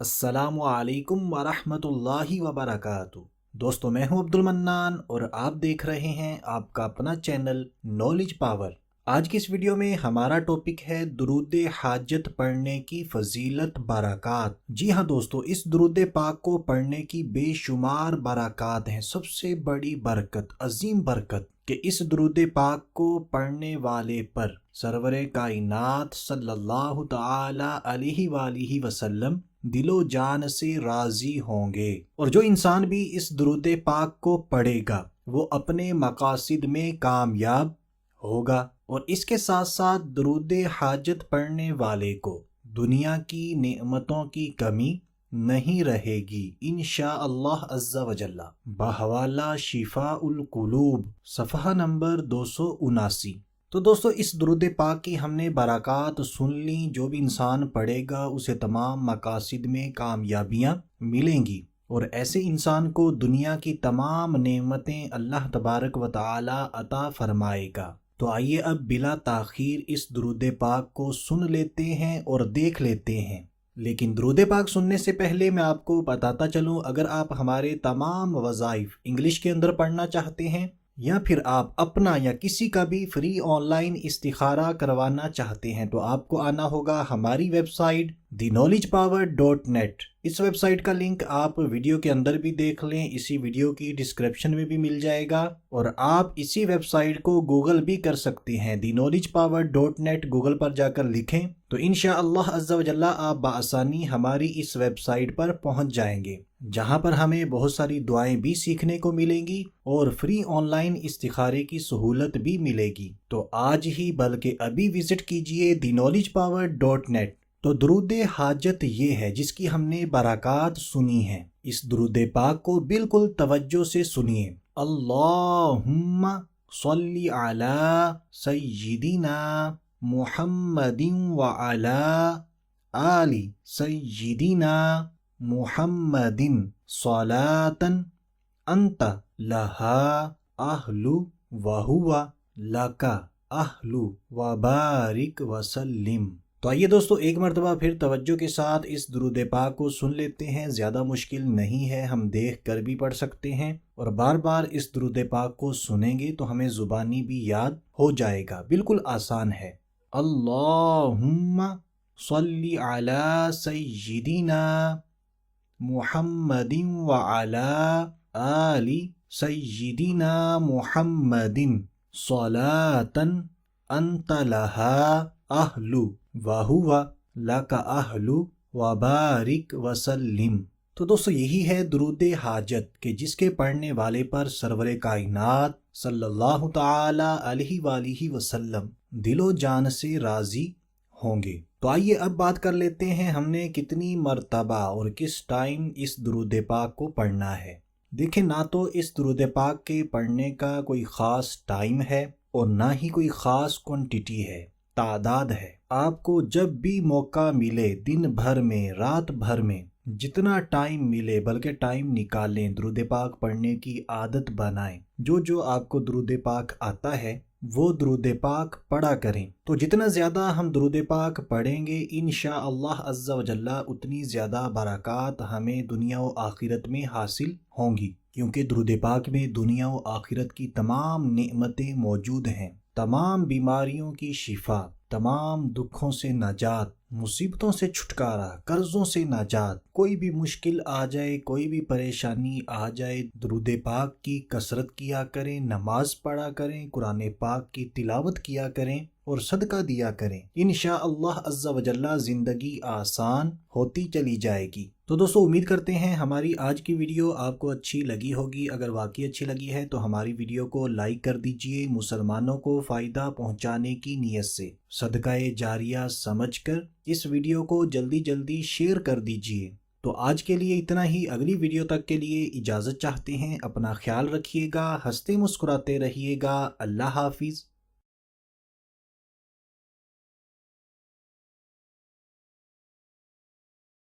अस्सलामु अलैकुम वरहमतुल्लाहि वबरकातुहू। दोस्तों, मैं हूं अब्दुल मन्नान और आप देख रहे हैं आपका अपना चैनल नॉलेज पावर। आज की इस वीडियो में हमारा टॉपिक है दुरूद हाजत पढ़ने की फजीलत बरक़ात। जी हाँ दोस्तों, इस दुरूद पाक को पढ़ने की बेशुमार बरक़ात हैं। सबसे बड़ी बरकत, अजीम बरकत कि इस दुरूद पाक को पढ़ने वाले पर सरवरे कायनात सल्लल्लाहु ताला अलैहि वसल्लम दिलो जान से राजी होंगे। और जो इंसान भी इस दुरूद पाक को पढ़ेगा वो अपने मकासिद में कामयाब होगा। और इसके साथ साथ दुरूद हाजत पढ़ने वाले को दुनिया की नेमतों की कमी नहीं रहेगी इंशाअल्लाह अज़्ज़ा वजल्ला। बहवाला शिफाउल कुलूब, सफ़हा नंबर 279। तो दोस्तों, इस दुरूद पाक की हमने बरक़ात सुन ली। जो भी इंसान पढ़ेगा उसे तमाम मकासिद में कामयाबियाँ मिलेंगी और ऐसे इंसान को दुनिया की तमाम नेमतें अल्लाह तबारक व तआला अता फरमाएगा। तो आइए अब बिला ताख़ीर इस दुरूद पाक को सुन लेते हैं और देख लेते हैं। लेकिन दुरूद पाक सुनने से पहले मैं आपको बताता चलूँ, अगर आप हमारे तमाम वज़ाइफ इंग्लिश के अंदर पढ़ना चाहते हैं या फिर आप अपना या किसी का भी फ्री ऑनलाइन इस्तिखारा करवाना चाहते हैं तो आपको आना होगा हमारी वेबसाइट theknowledgepower.net। इस वेबसाइट का लिंक आप वीडियो के अंदर भी देख लें, इसी वीडियो की डिस्क्रिप्शन में भी मिल जाएगा। और आप इसी वेबसाइट को गूगल भी कर सकते हैं, theknowledgepower.net गूगल पर जाकर लिखें तो इंशाअल्लाह अज़्ज़ा वजल्ला आप बआसानी हमारी इस वेबसाइट पर पहुंच जाएंगे, जहां पर हमें बहुत सारी दुआएं भी सीखने को मिलेंगी और फ्री ऑनलाइन इस्तिखारे की सहूलत भी मिलेगी। तो आज ही बल्कि अभी विजिट कीजिए theknowledgepower.net। तो दुरूद हाजत ये है जिसकी हमने बरक़ात सुनी है। इस दुरूद पाक को बिल्कुल तवज्जो से सुनिए। अल्लाहुम्मा सल्ली अला सय्यिदिना मुहम्मदिन व अला आलि सय्यिदिना मुहम्मदिन सलातन अंत लहा अहलु व हुवा लका अहलु व बारिक वसल्लिम। तो आइए दोस्तों, एक मरतबा फिर तवज्जो के साथ इस दुरूद पाक को सुन लेते हैं। ज़्यादा मुश्किल नहीं है, हम देख कर भी पढ़ सकते हैं और बार बार इस दुरूद पाक को सुनेंगे तो हमें ज़ुबानी भी याद हो जाएगा। बिल्कुल आसान है। अल्लाहुम्मा सल्ली अला सय्यिदिना मुहम्मदिन व अला आलि सय्यिदिना मुहम्मदिन सलातन अंत लहा अहलु वहुवा लका अहलु व बारिक वसल्लिम। तो दोस्तों, यही है दुरूद हाजत कि जिसके पढ़ने वाले पर सरवरे कायनात सल्लल्लाहु ताला अलैहि वसल्लम दिलो जान से राजी होंगे। तो आइए अब बात कर लेते हैं हमने कितनी मर्तबा और किस टाइम इस दुरूद पाक को पढ़ना है। देखें, ना तो इस दुरूद पाक के पढ़ने का कोई ख़ास टाइम है और ना ही कोई ख़ास क्वांटिटी है, तादाद है। आपको जब भी मौका मिले, दिन भर में, रात भर में, जितना टाइम मिले बल्कि टाइम निकालें, दुरूद पाक पढ़ने की आदत बनाएं। जो आपको दुरूद पाक आता है वो दुरूद पाक पढ़ा करें। तो जितना ज़्यादा हम दुरूद पाक पढ़ेंगे इंशाअल्लाह अज़्ज़ा वजल्ला उतनी ज़्यादा बरक़ात हमें दुनिया व आखिरत में हासिल होंगी, क्योंकि दुरूद पाक में दुनिया व आखिरत की तमाम नेमतें मौजूद हैं। तमाम बीमारियों की शिफा, तमाम दुखों से नजात, मुसीबतों से छुटकारा, कर्जों से नजात, कोई भी मुश्किल आ जाए, कोई भी परेशानी आ जाए, दुरूद पाक की कसरत किया करें, नमाज पढ़ा करें, कुरान पाक की तिलावत किया करें और सदका दिया करें। इंशाअल्लाह अज़्ज़ा वजल्ला ज़िंदगी आसान होती चली जाएगी। तो दोस्तों, उम्मीद करते हैं हमारी आज की वीडियो आपको अच्छी लगी होगी। अगर वाकई अच्छी लगी है तो हमारी वीडियो को लाइक कर दीजिए। मुसलमानों को फ़ायदा पहुंचाने की नीयत से सदकाए जारिया समझकर इस वीडियो को जल्दी जल्दी शेयर कर दीजिए। तो आज के लिए इतना ही। अगली वीडियो तक के लिए इजाज़त चाहते हैं। अपना ख्याल रखिएगा, हंसते मुस्कुराते रहिएगा। अल्लाह हाफिज़।